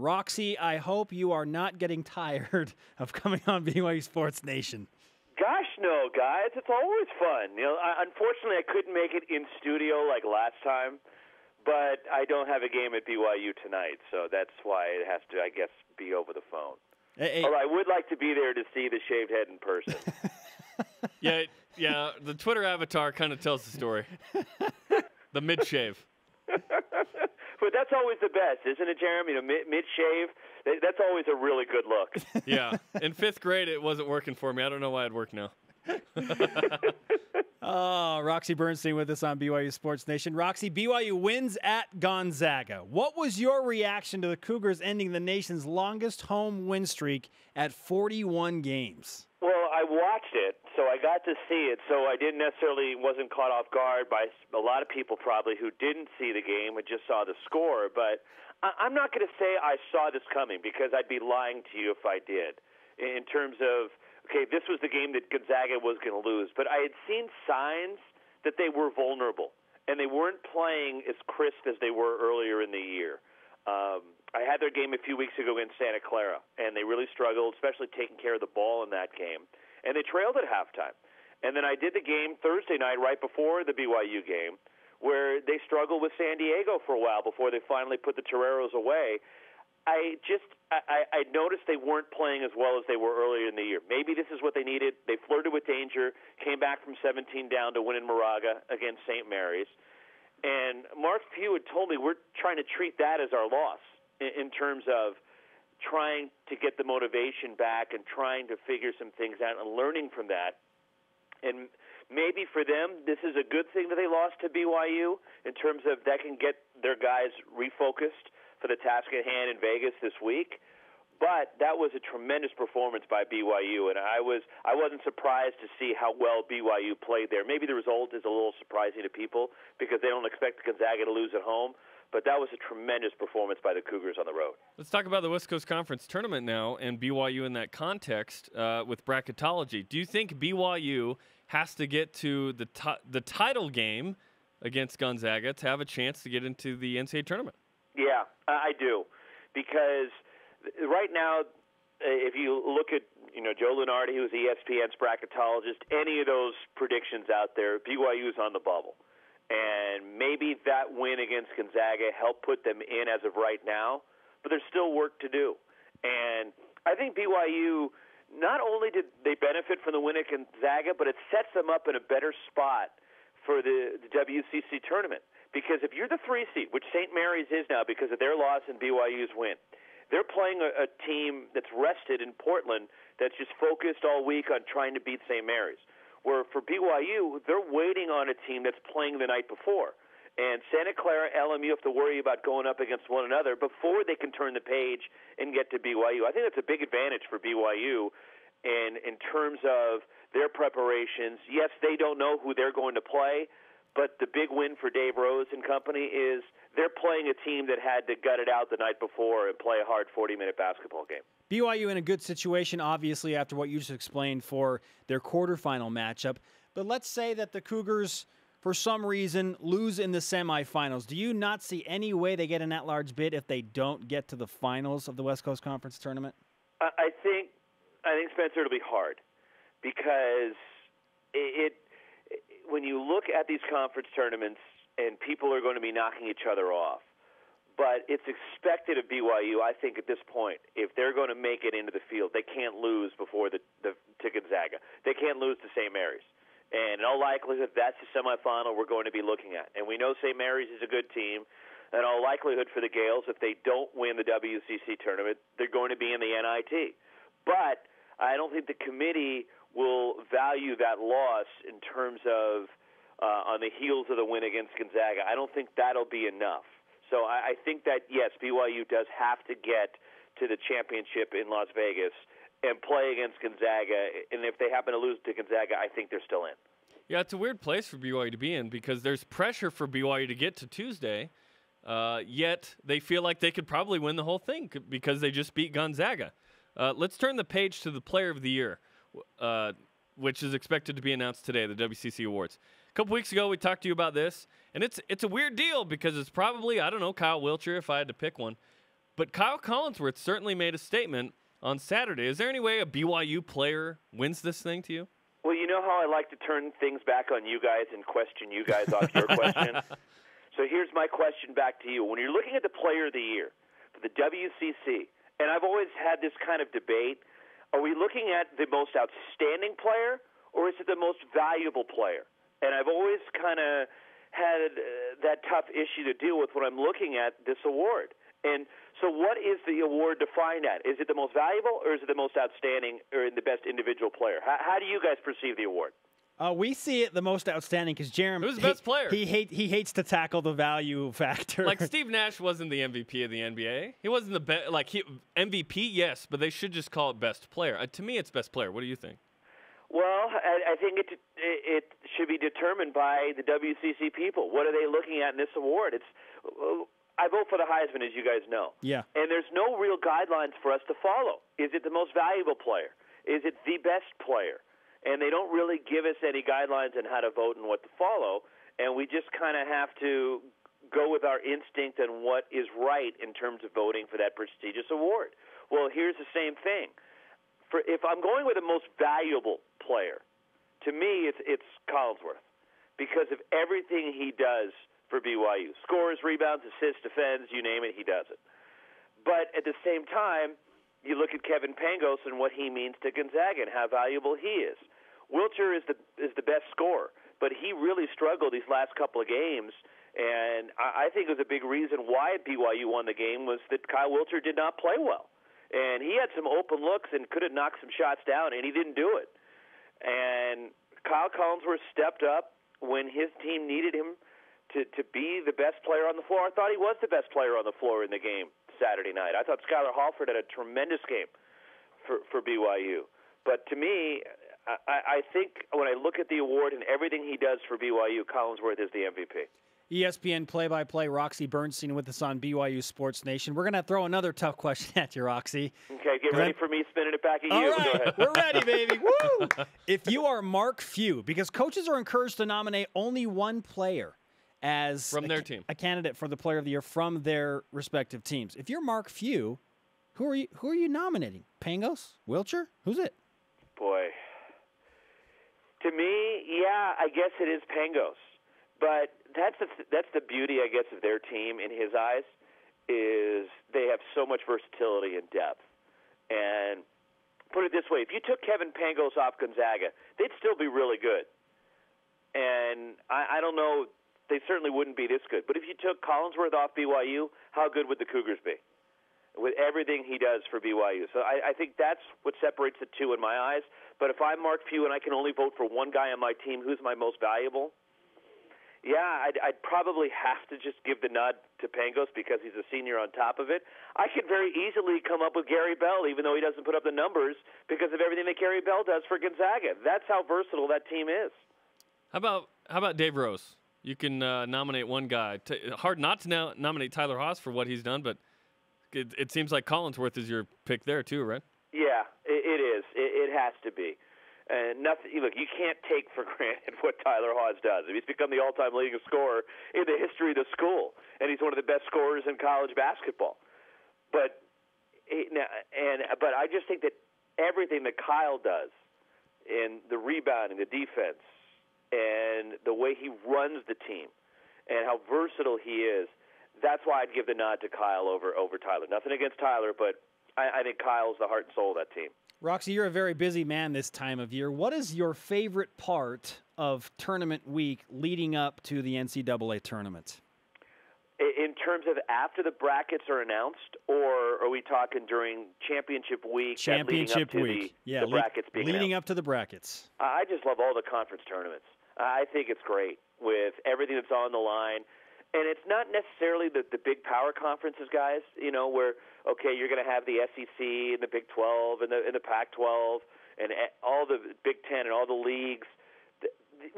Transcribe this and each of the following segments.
Roxy, I hope you are not getting tired of coming on BYU Sports Nation. Gosh, no, guys. It's always fun. Unfortunately, I couldn't make it in studio like last time, but I don't have a game at BYU tonight, so that's why it has to, I guess, be over the phone. Hey. Although I would like to be there to see the shaved head in person. Yeah. The Twitter avatar kind of tells the story. The mid-shave. But that's always the best, isn't it, Jeremy? Mid-shave, that's always a really good look. Yeah. In 5th grade, it wasn't working for me. I don't know why it'd work now. Roxy Bernstein with us on BYU Sports Nation. Roxy, BYU wins at Gonzaga. What was your reaction to the Cougars ending the nation's longest home win streak at 41 games? Well, I watched it, so I got to see it, so I wasn't caught off guard by a lot of people probably who didn't see the game and just saw the score. But I'm not going to say I saw this coming because I'd be lying to you if I did in terms of, okay, this was the game that Gonzaga was going to lose. But I had seen signs that they were vulnerable, and they weren't playing as crisp as they were earlier in the year. I had their game a few weeks ago against Santa Clara, and they really struggled, especially taking care of the ball in that game. And they trailed at halftime. And then I did the game Thursday night right before the BYU game where they struggled with San Diego for a while before they finally put the Toreros away. I noticed they weren't playing as well as they were earlier in the year. Maybe this is what they needed. They flirted with danger, came back from 17 down to win in Moraga against St. Mary's. And Mark Pugh had told me we're trying to treat that as our loss in terms of trying to get the motivation back and trying to figure some things out and learning from that. And maybe for them, this is a good thing that they lost to BYU in terms of that can get their guys refocused for the task at hand in Vegas this week. But that was a tremendous performance by BYU, and I wasn't surprised to see how well BYU played there. Maybe the result is a little surprising to people because they don't expect Gonzaga to lose at home, but that was a tremendous performance by the Cougars on the road. Let's talk about the West Coast Conference Tournament now and BYU in that context with bracketology. Do you think BYU has to get to the title game against Gonzaga to have a chance to get into the NCAA tournament? Yeah, I do, because right now, if you look at Joe Lunardi, who's ESPN's bracketologist, any of those predictions out there, BYU's on the bubble. And maybe that win against Gonzaga helped put them in as of right now, but there's still work to do. And I think BYU, not only did they benefit from the win at Gonzaga, but it sets them up in a better spot for the WCC tournament. Because if you're the 3 seed, which St. Mary's is now because of their loss and BYU's win, they're playing a team that's rested in Portland that's just focused all week on trying to beat St. Mary's. Where for BYU, they're waiting on a team that's playing the night before. And Santa Clara, LMU have to worry about going up against one another before they can turn the page and get to BYU. I think that's a big advantage for BYU in terms of their preparations. Yes, they don't know who they're going to play, but the big win for Dave Rose and company is they're playing a team that had to gut it out the night before and play a hard 40-minute basketball game. BYU in a good situation, obviously, after what you just explained for their quarterfinal matchup. But let's say that the Cougars, for some reason, lose in the semifinals. Do you not see any way they get an at-large bid if they don't get to the finals of the West Coast Conference Tournament? I think, Spencer, it'll be hard because when you look at these conference tournaments and people are going to be knocking each other off, but it's expected of BYU, I think, at this point, if they're going to make it into the field, they can't lose before to Gonzaga. They can't lose to St. Mary's. And in all likelihood, that's the semifinal we're going to be looking at. And we know St. Mary's is a good team. In all likelihood for the Gales, if they don't win the WCC tournament, they're going to be in the NIT. But I don't think the committee will value that loss in terms of on the heels of the win against Gonzaga. I don't think that'll be enough. So I think that, yes, BYU does have to get to the championship in Las Vegas and play against Gonzaga. And if they happen to lose to Gonzaga, I think they're still in. Yeah, it's a weird place for BYU to be in because there's pressure for BYU to get to Tuesday, yet they feel like they could probably win the whole thing because they just beat Gonzaga. Let's turn the page to the Player of the Year, which is expected to be announced today, the WCC Awards. A couple weeks ago, we talked to you about this, and it's a weird deal because it's probably, I don't know, Kyle Wiltshire if I had to pick one. But Kyle Collinsworth certainly made a statement on Saturday. Is there any way a BYU player wins this thing to you? Well, you know how I like to turn things back on you guys and question you guys off your question? So here's my question back to you. When you're looking at the Player of the Year for the WCC, and I've always had this kind of debate, are we looking at the most outstanding player or is it the most valuable player? And I've always kind of had that tough issue to deal with when I'm looking at this award. And so what is the award defined at? Is it the most valuable or is it the most outstanding or the best individual player? How do you guys perceive the award? We see it the most outstanding because Jeremy, who's the best player? He hates to tackle the value factor. Like Steve Nash wasn't the MVP of the NBA. He wasn't the best. MVP, yes, but they should just call it best player. To me, it's best player. What do you think? Well, I think it should be determined by the WCC people. What are they looking at in this award? I vote for the Heisman, as you guys know. Yeah. And there's no real guidelines for us to follow. Is it the most valuable player? Is it the best player? And they don't really give us any guidelines on how to vote and what to follow, and we just kind of have to go with our instinct and what is right in terms of voting for that prestigious award. Well, here's the same thing. If I'm going with the most valuable player, to me it's Collinsworth because of everything he does for BYU. Scores, rebounds, assists, defends, you name it, he does it. But at the same time, you look at Kevin Pangos and what he means to Gonzaga and how valuable he is. Wilcher is the best scorer, but he really struggled these last couple of games, and I think it was a big reason why BYU won the game was that Kyle Wilcher did not play well. And he had some open looks and could have knocked some shots down, and he didn't do it. And Kyle Collinsworth stepped up when his team needed him to be the best player on the floor. I thought he was the best player on the floor in the game Saturday night. I thought Skylar Halford had a tremendous game for BYU. But to me, I think when I look at the award and everything he does for BYU, Collinsworth is the MVP. ESPN play-by-play Roxy Bernstein with us on BYU Sports Nation. We're going to throw another tough question at you, Roxy. Okay, get ready for me spinning it back at All you. right, Go ahead. we're ready, baby. Woo! If you are Mark Few, because coaches are encouraged to nominate only one player as from their team, a candidate for the Player of the Year from their respective teams. If you're Mark Few, who are you nominating? Pangos? Wilcher? Who's it? Boy. To me, yeah, I guess it is Pangos. But that's the beauty, I guess, of their team in his eyes, is they have so much versatility and depth. And put it this way, if you took Kevin Pangos off Gonzaga, they'd still be really good. And I don't know, they certainly wouldn't be this good. But if you took Collinsworth off BYU, how good would the Cougars be? With everything he does for BYU. So I think that's what separates the two in my eyes. But if I'm Mark Few and I can only vote for one guy on my team, who's my most valuable? Yeah, I'd probably have to just give the nod to Pangos because he's a senior on top of it. I could very easily come up with Gary Bell, even though he doesn't put up the numbers, because of everything that Gary Bell does for Gonzaga. That's how versatile that team is. How about Dave Rose? You can nominate one guy. Hard not to nominate Tyler Haas for what he's done, but it seems like Collinsworth is your pick there too, right? Yeah, it is. It has to be. And nothing. Look, you can't take for granted what Tyler Haas does. He's become the all-time leading scorer in the history of the school, and he's one of the best scorers in college basketball. But I just think that everything that Kyle does, in the rebounding, the defense, and the way he runs the team, and how versatile he is, that's why I'd give the nod to Kyle over Tyler. Nothing against Tyler, but I think Kyle's the heart and soul of that team. Roxy, you're a very busy man this time of year. What is your favorite part of tournament week leading up to the NCAA tournament? In terms of after the brackets are announced, or are we talking during championship week? Championship week. The brackets being leading announced? up to the brackets. I just love all the conference tournaments. I think it's great with everything that's on the line. And it's not necessarily the big power conferences, guys, where, okay, you're going to have the SEC and the Big 12 and the Pac-12 and all the Big 10 and all the leagues.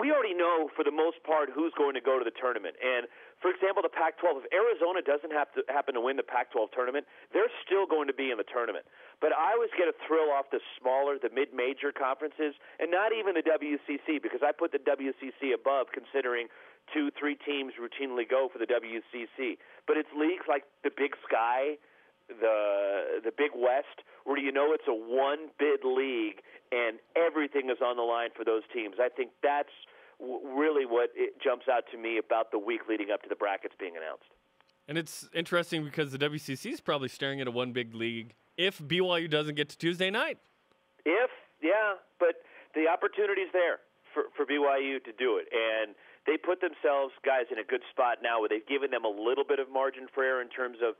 We already know, for the most part, who's going to go to the tournament. And, for example, the Pac-12, if Arizona doesn't happen to win the Pac-12 tournament, they're still going to be in the tournament. But I always get a thrill off the smaller, the mid-major conferences, and not even the WCC, because I put the WCC above, considering 2-3 teams routinely go for the WCC. But it's leagues like the Big Sky, the Big West, where you know it's a one-bid league and everything is on the line for those teams. I think that's really what it jumps out to me about the week leading up to the brackets being announced. And it's interesting because the WCC is probably staring at a one big league if BYU doesn't get to Tuesday night. But the opportunity's there for BYU to do it. And they put themselves, guys, in a good spot now where they've given them a little bit of margin for error in terms of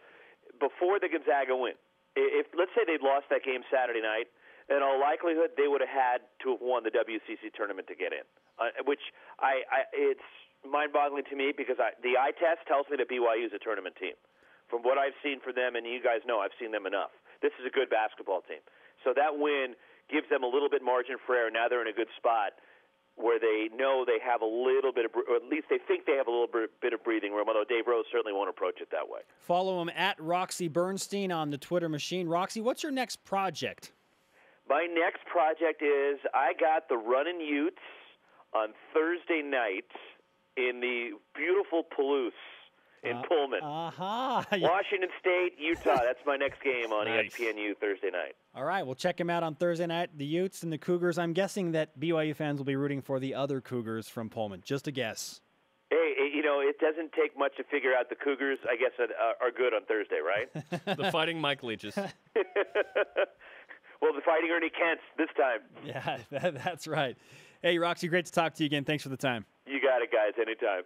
before the Gonzaga win. If let's say they'd lost that game Saturday night, in all likelihood they would have had to have won the WCC tournament to get in, which it's mind-boggling to me because the eye test tells me that BYU is a tournament team. From what I've seen for them, and you guys know I've seen them enough, this is a good basketball team. So that win gives them a little bit margin for error. Now they're in a good spot where they know they have a little bit of, or at least they think they have a little bit of breathing room, although Dave Rose certainly won't approach it that way. Follow him at Roxy Bernstein on the Twitter machine. Roxy, what's your next project? My next project is I got the Runnin' Utes on Thursday night in the beautiful Palouse in Pullman. Washington State, Utah. That's my next game on Nice. ESPNU Thursday night. All right, we'll check him out on Thursday night. The Utes and the Cougars. I'm guessing that BYU fans will be rooting for the other Cougars from Pullman. Just a guess. Hey, it doesn't take much to figure out the Cougars, I guess, are good on Thursday, right? The Fighting Mike Leaches. Well, the Fighting Ernie Kents this time. Yeah, that's right. Hey, Roxy, great to talk to you again. Thanks for the time. You got it, guys, anytime.